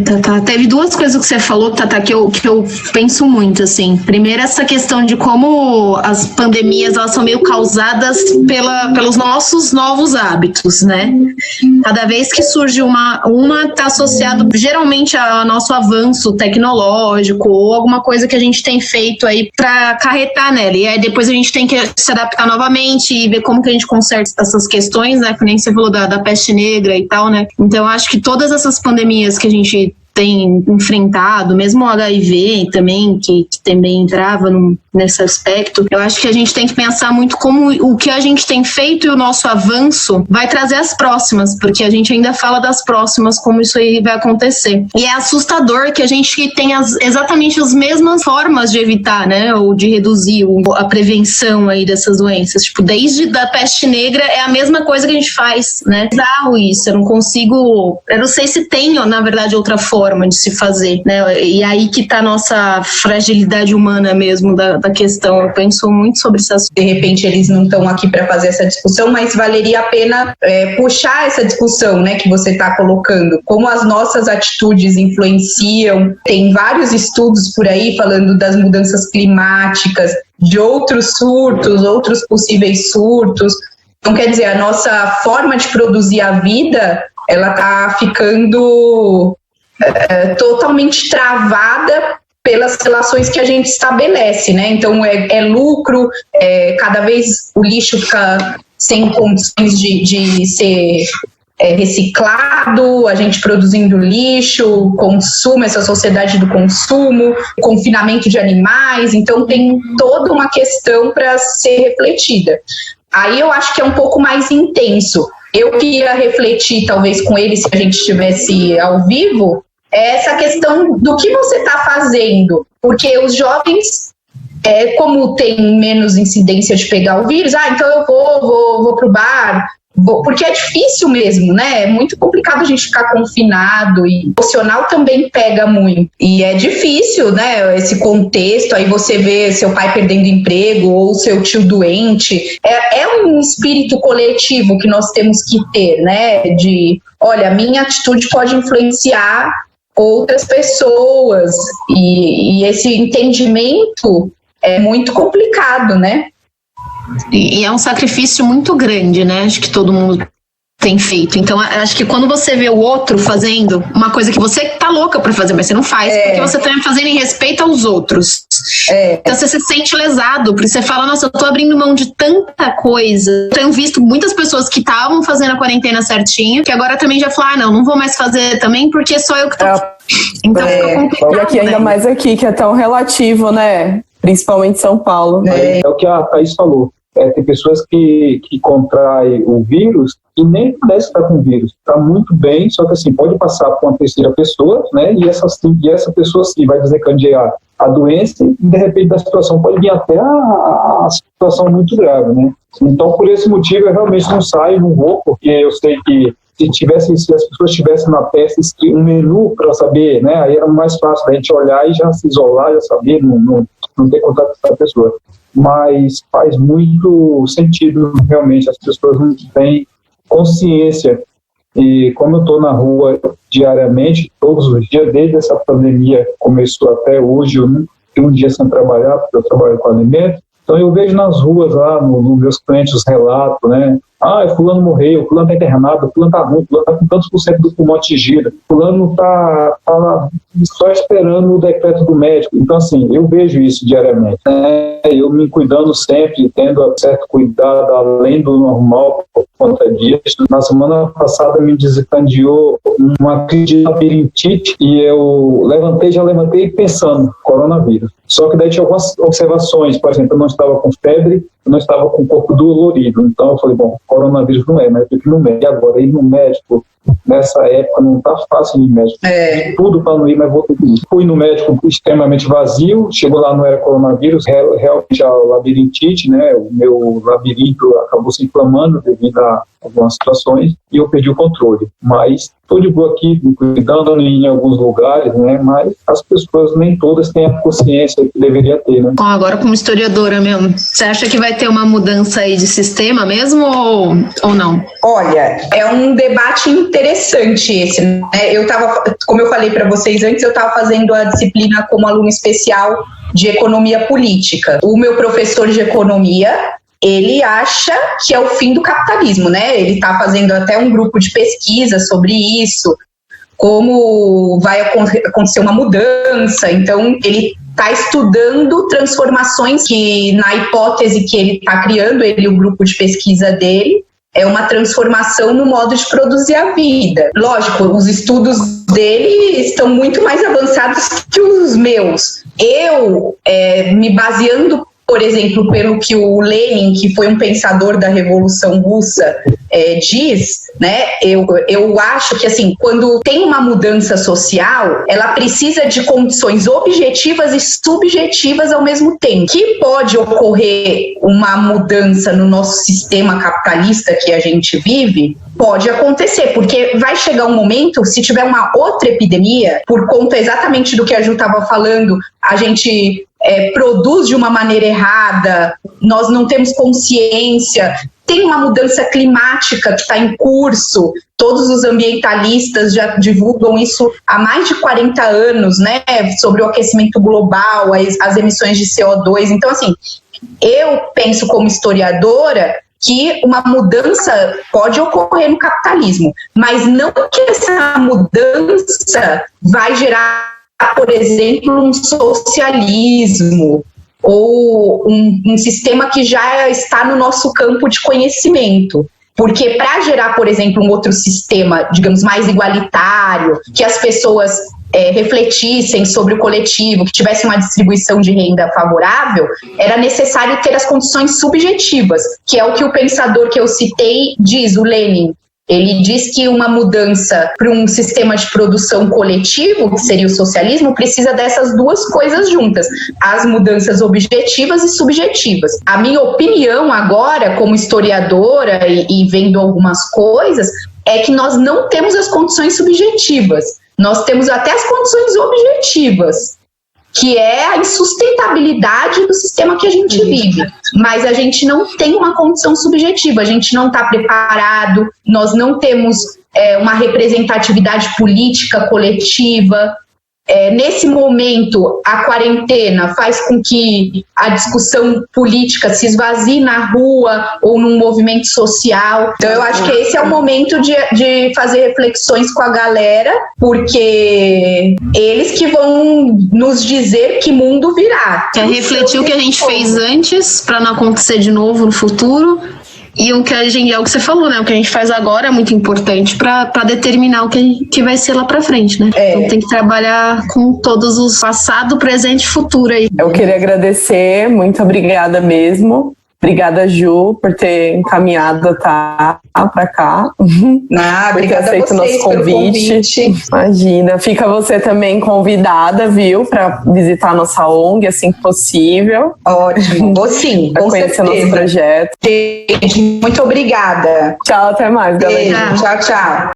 Tata, teve duas coisas que você falou, Tata, que eu penso muito, assim. Primeiro, essa questão de como as pandemias, elas são meio causadas pelos nossos novos hábitos, né? Cada vez que surge uma está associado geralmente ao nosso avanço tecnológico ou alguma coisa que a gente tem feito aí para acarretar nela. E aí depois a gente tem que se adaptar novamente e ver como que a gente conserta essas questões, né? Que nem você falou da peste negra e tal, né? Então, eu acho que todas essas pandemias que a gente tem enfrentado, mesmo o HIV também, que também entrava nesse aspecto, eu acho que a gente tem que pensar muito como o que a gente tem feito e o nosso avanço vai trazer as próximas, porque a gente ainda fala das próximas, como isso aí vai acontecer. E é assustador que a gente tem exatamente as mesmas formas de evitar, né, ou de reduzir a prevenção aí dessas doenças. Tipo, desde da peste negra é a mesma coisa que a gente faz, né? É bizarro isso, eu não sei se tem, na verdade, outra forma de se fazer, né? E aí que tá a nossa fragilidade humana mesmo da questão. Eu penso muito sobre isso. De repente eles não estão aqui para fazer essa discussão, mas valeria a pena puxar essa discussão, né, que você está colocando. Como as nossas atitudes influenciam. Tem vários estudos por aí falando das mudanças climáticas, de outros surtos, outros possíveis surtos. Então, quer dizer, a nossa forma de produzir a vida, ela está ficando totalmente travada pelas relações que a gente estabelece, né? Então é lucro, cada vez o lixo fica sem condições de ser reciclado, a gente produzindo lixo, consumo, essa sociedade do consumo, confinamento de animais, então tem toda uma questão para ser refletida. Aí eu acho que é um pouco mais intenso. Eu queria refletir, talvez, com ele, se a gente estivesse ao vivo, essa questão do que você está fazendo, porque os jovens, como tem menos incidência de pegar o vírus, então eu vou pro bar, porque é difícil mesmo, né? É muito complicado a gente ficar confinado e o emocional também pega muito. E é difícil, né? Esse contexto, aí você vê seu pai perdendo emprego ou seu tio doente. É um espírito coletivo que nós temos que ter, né? Olha, minha atitude pode influenciar outras pessoas e esse entendimento é muito complicado, né? E é um sacrifício muito grande, né? Acho que todo mundo tem feito. Então, acho que quando você vê o outro fazendo uma coisa que você tá louca pra fazer, mas você não faz, porque você tá fazendo em respeito aos outros. Então, você se sente lesado, porque você fala, nossa, eu tô abrindo mão de tanta coisa. Eu tenho visto muitas pessoas que estavam fazendo a quarentena certinho, que agora também já falam, não vou mais fazer também, porque só eu que tô... Então, fica complicado. E aqui, ainda mais aqui, que é tão relativo, né? Principalmente São Paulo. É o que a Thaís falou. Tem pessoas que contraem o vírus e nem parece estar com o vírus. Está muito bem, só que assim, pode passar para uma terceira pessoa, né? E essa pessoa sim vai desencadear a doença e de repente a situação pode vir até a situação muito grave, né? Então, por esse motivo, eu realmente não saio, não vou, porque eu sei que se as pessoas tivessem na testa um menu para saber, né? Aí era mais fácil da gente olhar e já se isolar, já saber, não ter contato com essa pessoa. Mas faz muito sentido, realmente, as pessoas não têm consciência. E como eu estou na rua diariamente, todos os dias, desde essa pandemia começou até hoje, eu não tenho um dia sem trabalhar, porque eu trabalho com alimento. Então eu vejo nas ruas lá, nos meus clientes, os relatos, né? Fulano morreu, fulano está internado, fulano está ruim, fulano está com tantos por cento do pulmão atingido, fulano está só esperando o decreto do médico. Então, assim, eu vejo isso diariamente, né? Eu me cuidando sempre, tendo certo cuidado além do normal por conta disso. Na semana passada me desencadeou uma crise de labirintite e eu já levantei pensando, coronavírus. Só que daí tinha algumas observações, por exemplo, eu não estava com febre, eu não estava com o corpo dolorido. Então eu falei, bom, coronavírus não é, mas eu tenho que ir no médico. E agora, ir no médico, nessa época, não está fácil ir no médico. Tudo para não ir, mas vou ter que ir. Fui no médico extremamente vazio, chegou lá, não era coronavírus, realmente a labirintite, né? O meu labirinto acabou se inflamando devido algumas situações e eu perdi o controle. Mas estou de boa aqui, me cuidando em alguns lugares, né? Mas as pessoas nem todas têm a consciência que deveria ter, né? Bom, agora como historiadora mesmo, você acha que vai ter uma mudança aí de sistema mesmo ou não? Olha, é um debate interessante esse, né? Como eu falei para vocês antes, eu estava fazendo a disciplina como aluno especial de economia política. O meu professor de economia, ele acha que é o fim do capitalismo, né? Ele está fazendo até um grupo de pesquisa sobre isso, como vai acontecer uma mudança. Então, ele está estudando transformações que, na hipótese que ele está criando, ele e o grupo de pesquisa dele, é uma transformação no modo de produzir a vida. Lógico, os estudos dele estão muito mais avançados que os meus. Eu, me baseando, por exemplo, pelo que o Lenin, que foi um pensador da Revolução Russa, diz, né? Eu acho que, assim, quando tem uma mudança social, ela precisa de condições objetivas e subjetivas ao mesmo tempo. Que pode ocorrer uma mudança no nosso sistema capitalista que a gente vive? Pode acontecer, porque vai chegar um momento, se tiver uma outra epidemia, por conta exatamente do que a Ju estava falando, a gente produz de uma maneira errada, nós não temos consciência, tem uma mudança climática que está em curso, todos os ambientalistas já divulgam isso há mais de 40 anos, né, sobre o aquecimento global, as emissões de CO2. Então, assim, eu penso como historiadora que uma mudança pode ocorrer no capitalismo, mas não que essa mudança vai gerar, por exemplo, um socialismo ou um sistema que já está no nosso campo de conhecimento. Porque para gerar, por exemplo, um outro sistema, digamos, mais igualitário, que as pessoas refletissem sobre o coletivo, que tivesse uma distribuição de renda favorável, era necessário ter as condições subjetivas, que é o que o pensador que eu citei diz, o Lenin. Ele diz que uma mudança para um sistema de produção coletivo, que seria o socialismo, precisa dessas duas coisas juntas, as mudanças objetivas e subjetivas. A minha opinião agora, como historiadora e vendo algumas coisas, é que nós não temos as condições subjetivas, nós temos até as condições objetivas, que é a insustentabilidade do sistema que a gente vive. Mas a gente não tem uma condição subjetiva, a gente não está preparado, nós não temos uma representatividade política coletiva. Nesse momento, a quarentena faz com que a discussão política se esvazie na rua ou num movimento social. Então, eu acho que esse é o momento de fazer reflexões com a galera, porque eles que vão nos dizer que mundo virá. É refletir o que a gente fez antes, para não acontecer de novo no futuro. E o que é o que você falou, né? O que a gente faz agora é muito importante para determinar o que vai ser lá para frente, né? Então tem que trabalhar com todos os passado, presente e futuro aí. Eu queria agradecer, muito obrigada mesmo. Obrigada, Ju, por ter encaminhado a Tá para cá. Obrigada a vocês nosso convite. Imagina. Fica você também convidada, viu, para visitar a nossa ONG, assim que possível. Ótimo, vou sim, com certeza. Conhecer nosso projeto. Gente, muito obrigada. Tchau, até mais, galera. Tchau, tchau.